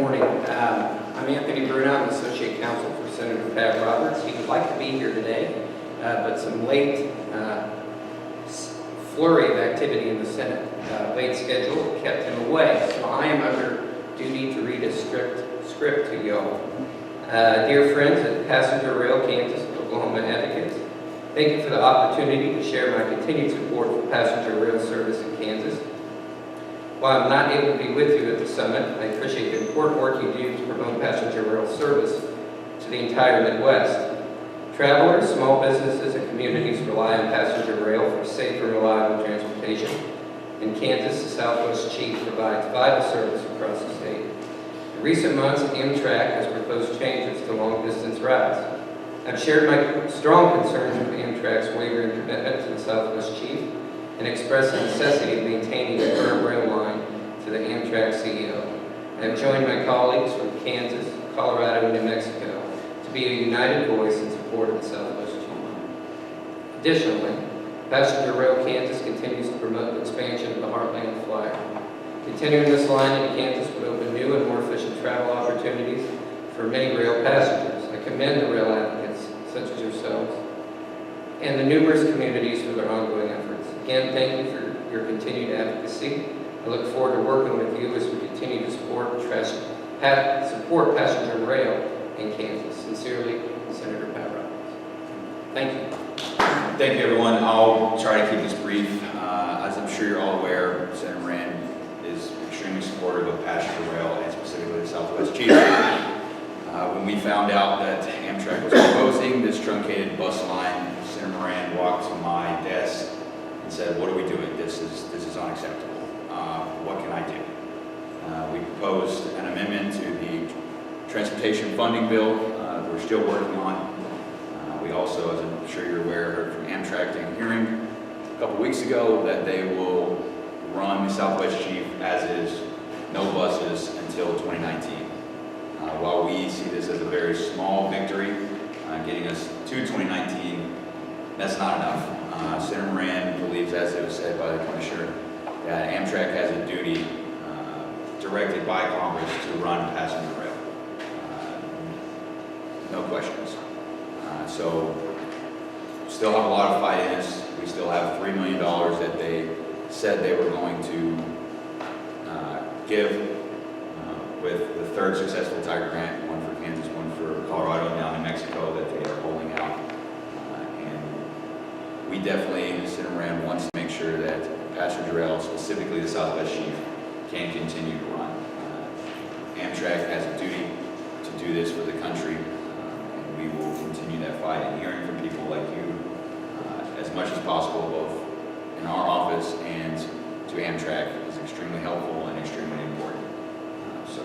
morning. I'm Anthony Bruno, I'm Associate Counsel for Senator Pat Roberts. He would like to be here today, but some late flurry of activity in the Senate, late schedule, kept him away. So I am under duty to read a script to y'all. Dear friends at Passenger Rail Kansas, Oklahoma advocates, thank you for the opportunity to share my continued support for passenger rail service in Kansas. While I'm not able to be with you at the summit, I appreciate the important work you do to promote passenger rail service to the entire Midwest. Travelers, small businesses, and communities rely on passenger rail for safe and reliable transportation. In Kansas, the Southwest Chief provides vital service across the state. In recent months, Amtrak has proposed changes to long-distance routes. I've shared my strong concerns with Amtrak's wavering commitment to the Southwest Chief and expressed the necessity of maintaining the current rail line to the Amtrak CEO. I have joined my colleagues from Kansas, Colorado, and New Mexico to be a united voice in support of the Southwest Chief. Additionally, Passenger Rail Kansas continues to promote the expansion of the Heartland Flyer. Continuing this line into Kansas would open new and more efficient travel opportunities for many rail passengers. I commend the rail advocates, such as yourselves, and the numerous communities for their ongoing efforts. Again, thank you for your continued advocacy. I look forward to working with you as we continue to support passenger rail in Kansas. Sincerely, Senator Pat Roberts. Thank you. Thank you, everyone. I'll try to keep this brief. As I'm sure you're all aware, Senator Moran is extremely supportive of passenger rail and specifically the Southwest Chief. When we found out that Amtrak was proposing this truncated bus line, Senator Moran walked to my desk and said, "What are we doing? This is unacceptable. What can I do?" We proposed an amendment to the transportation funding bill. We're still working on. We also, as I'm sure you're aware, heard from Amtrak in a hearing a couple weeks ago that they will run the Southwest Chief as is, no buses until 2019. While we see this as a very small victory, getting us to 2019, that's not enough. Senator Moran believes, as it was said by the Commissioner, that Amtrak has a duty directed by Congress to run passenger rail. No questions. So, still have a lot of fight in us. We still have $3 million that they said they were going to give with the third successful Tiger grant, one for Kansas, one for Colorado, and now New Mexico, that they are holding out. And we definitely, Senator Moran wants to make sure that passenger rail, specifically the Southwest Chief, can continue to run. Amtrak has a duty to do this for the country, and we will continue that fight. And hearing from people like you as much as possible, both in our office and to Amtrak, is extremely helpful and extremely important. So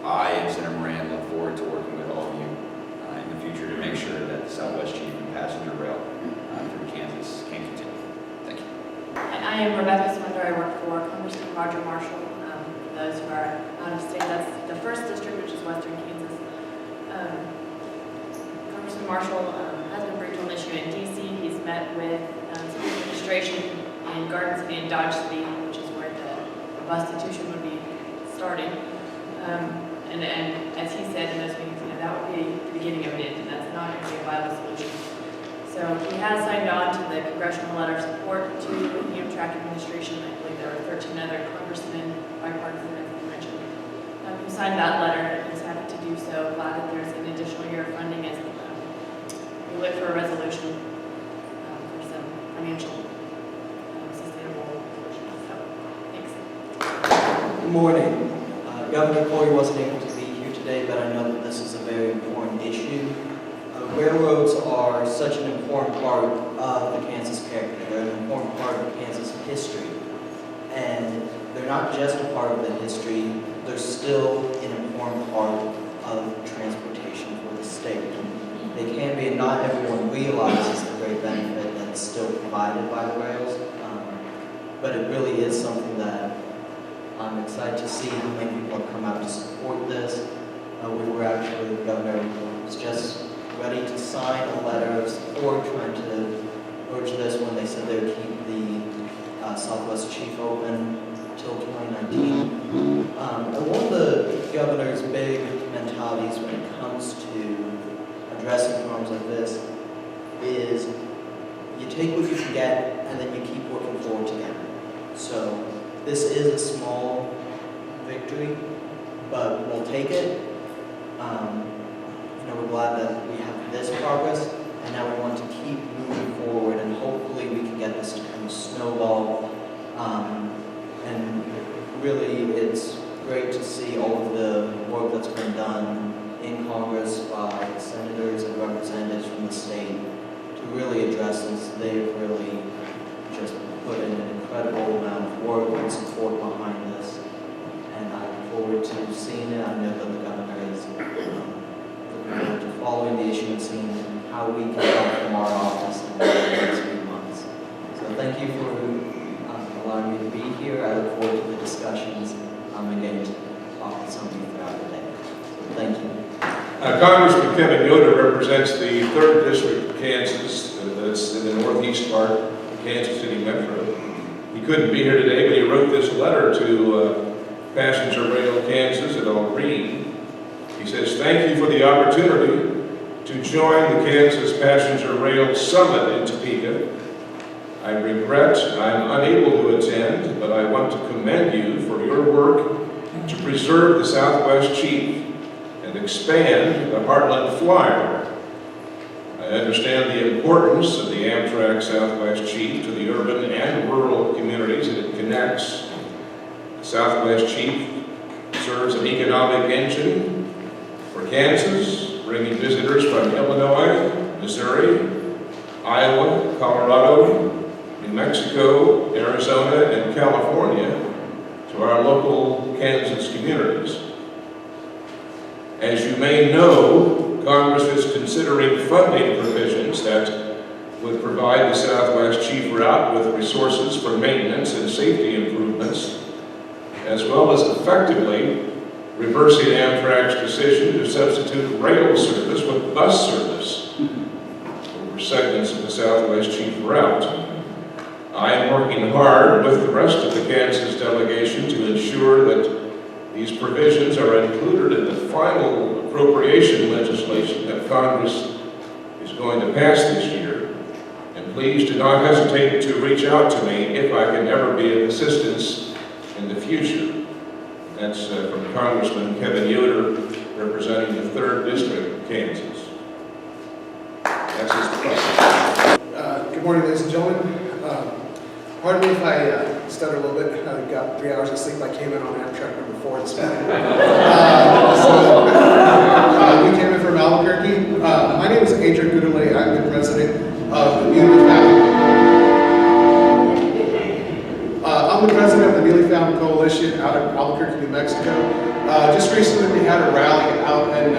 I and Senator Moran look forward to working with all of you in the future to make sure that the Southwest Chief and passenger rail through Kansas can continue. Thank you. I am Rebecca Swindler. I work for Congressman Roger Marshall. For those who are out of state, that's the 1st district, which is western Kansas. Congressman Marshall has been briefed on the issue in D.C. He's met with city administration in Garden City and Dodge City, which is where the bustitution would be starting. And as he said in those meetings, that would be the beginning of it, and that's not going to be a viable solution. So he has signed on to the congressional letter of support to the Amtrak administration. I believe there are 13 other congressmen, bipartisan, as you mentioned, who signed that letter, and is happy to do so. Glad that there's an additional year of funding as we look for a resolution for some financial sustainable solutions. So, thanks. Good morning. Governor Colyer wasn't able to be here today, but I know that this is a very important issue. Railroads are such an important part of the Kansas character. They're an important part of Kansas history. And they're not just a part of the history, they're still an important part of transportation for the state. They can be, and not everyone realizes the great benefit that's still provided by the rails. But it really is something that I'm excited to see how many people have come out to support this. We were actually, the governor was just ready to sign a letter of support, trying to urge this when they said they would keep the Southwest Chief open until 2019. One of the governor's take what you can get, and then you keep working forward together. So this is a small victory, but we'll take it. We're glad that we have this progress, and now we want to keep moving forward, and hopefully we can get this to kind of snowball. And really, it's great to see all of the work that's been done in Congress by senators and representatives from the state to really address this. They've really just put in an incredible amount of work and support behind this, and I look forward to seeing it. I know that the governor is looking forward to following the issue and seeing how we can help from our office in the next few months. So thank you for allowing me to be here. I look forward to the discussions and getting to talk to some of you throughout the day. So thank you. Congressman Kevin Yoder represents the 3rd District of Kansas, that's in the northeast part of Kansas City Metro. He couldn't be here today, but he wrote this letter to Passenger Rail Kansas, and I'll read. He says, "Thank you for the opportunity to join the Kansas Passenger Rail Summit in Topeka. I regret I'm unable to attend, but I want to commend you for your work to preserve the Southwest Chief and expand the Heartland Flyer. I understand the importance of the Amtrak Southwest Chief to the urban and rural communities that it connects. The Southwest Chief serves an economic engine for Kansas, bringing visitors from Illinois, Missouri, Iowa, Colorado, New Mexico, Arizona, and California to our local Kansas communities. As you may know, Congress is considering funding provisions that would provide the Southwest Chief route with resources for maintenance and safety improvements, as well as effectively reversing Amtrak's decision to substitute rail service with bus service over segments of the Southwest Chief route. I am working hard with the rest of the Kansas delegation to ensure that these provisions are included in the final appropriation legislation that Congress is going to pass this year. And please do not hesitate to reach out to me if I can ever be of assistance in the future." That's from Congressman Kevin Yoder, representing the 3rd District of Kansas. That's his question. Good morning, ladies and gentlemen. Pardon me if I stutter a little bit. I got 3 hours of sleep. I came in on Amtrak number 4 this morning. We came in from Albuquerque. My name is Adrian Gudelay. I'm the president of the newly founded. I'm the president of the newly founded coalition out of Albuquerque, New Mexico. Just recently, we had a rally out in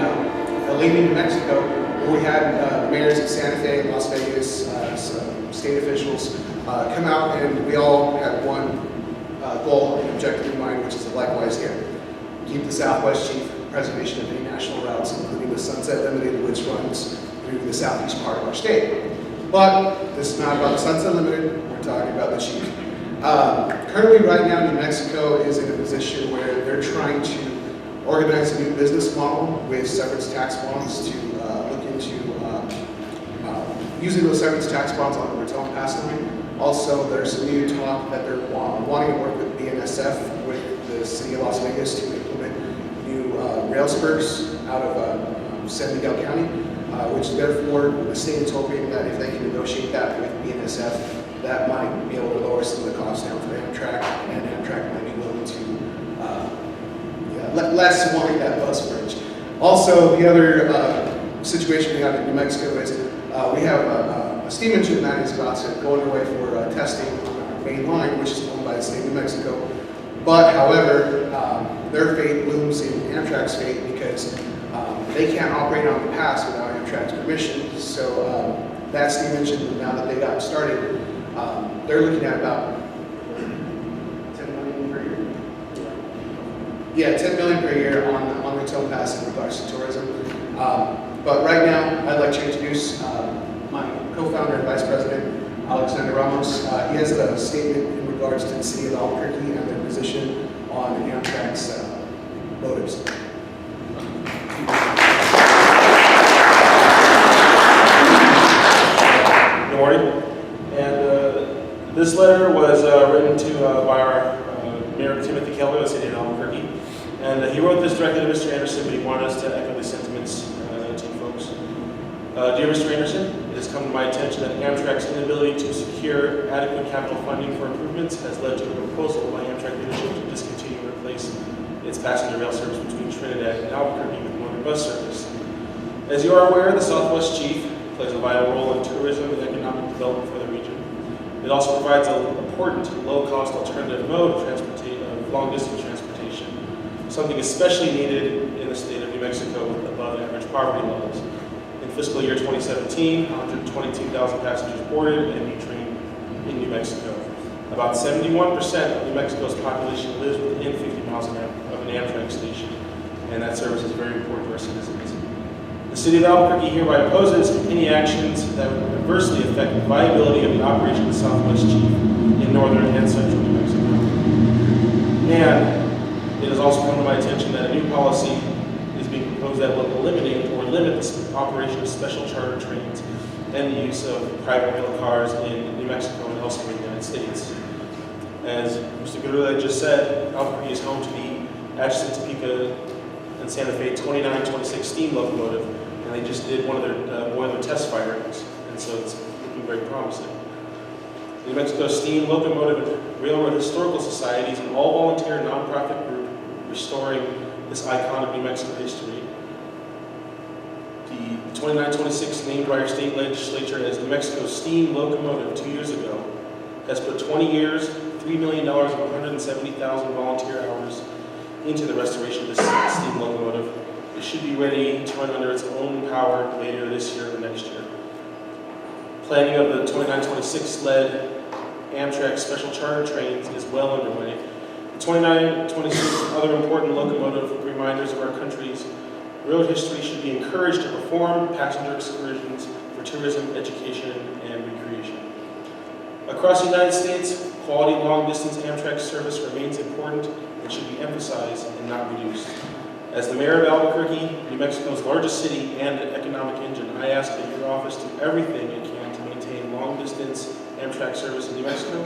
Lima, New Mexico, where we had mayors of Santa Fe, Las Vegas, some state officials come out, and we all had one goal and objective in mind, which is likewise here. Keep the Southwest Chief, preservation of any national routes, including the Sunset Limited, which runs through the southeast part of our state. But this is not about the Sunset Limited, we're talking about the Chief. Currently, right now, New Mexico is in a position where they're trying to organize a new business model with severance tax bonds to look into using those severance tax bonds on the Raton Pass line. Also, there's a new talk that they're wanting to work with BNSF, with the city of Las Vegas, to implement new rail spurs out of San Miguel County, which therefore the state is hoping that if they can negotiate that with BNSF, that might be able to lower some of the costs down for Amtrak, and Amtrak might be willing to less wanting that bus bridge. Also, the other situation we have in New Mexico is we have a steam engine that is about to go underway for testing on our main line, which is owned by the state of New Mexico. But, however, their fate looms in Amtrak's fate because they can't operate on the pass without Amtrak's permission. So that steam engine, now that they got started, they're looking at about $10 million per year. Yeah, $10 million per year on Raton Pass in regards to tourism. But right now, I'd like to introduce my co-founder and vice president, Alexander Ramos. He has a statement in regards to the city of Albuquerque and their position on Amtrak's motives. Good morning. This letter was written by our Mayor Timothy Keller of the city of Albuquerque. And he wrote this directly to Mr. Anderson, but he wanted us to echo the sentiments to you folks. Dear Mr. Anderson, it has come to my attention that Amtrak's inability to secure adequate capital funding for improvements has led to a proposal by Amtrak leadership to discontinue and replace its passenger rail service between Trinidad and Albuquerque with motor bus service. As you are aware, the Southwest Chief plays a vital role in tourism and economic development for the region. It also provides an important low-cost alternative mode of long-distance transportation, something especially needed in the state of New Mexico with above-average poverty levels. In fiscal year 2017, 122,000 passengers boarded a new train in New Mexico. About 71% of New Mexico's population lives within 50 miles of an Amtrak station, and that service is very important to our citizens. The city of Albuquerque hereby opposes any actions that would adversely affect the viability of the operation of the Southwest Chief in northern and central New Mexico. And it has also come to my attention that a new policy is being proposed that will eliminate or limit the operation of special charter trains and the use of private rail cars in New Mexico and elsewhere in the United States. As Mr. Gurula just said, Albuquerque is home to the Atchison, Topeka, and Santa Fe 2926 steam locomotive, and they just did one of their boiler test firings, and so it's looking very promising. The New Mexico Steam Locomotive and Railroad Historical Society is an all-volunteer nonprofit group restoring this icon of New Mexico history. The 2926, named by our state legislature as New Mexico Steam Locomotive 2 years ago, has put 20 years, $3 million, and 170,000 volunteer hours into the restoration of this steam locomotive. It should be ready to run under its own power later this year or next year. Planning of the 2926-led Amtrak special charter trains is well underway. The 2926 and other important locomotive reminders of our country's road history should be encouraged to perform passenger excursions for tourism, education, and recreation. Across the United States, quality long-distance Amtrak service remains important and should be emphasized and not reduced. As the mayor of Albuquerque, New Mexico's largest city and economic engine, I ask that your office do everything it can to maintain long-distance Amtrak service in New Mexico,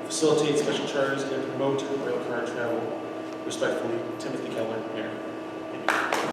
facilitate special charters, and promote railcar travel. Respectfully, Timothy Keller, Mayor.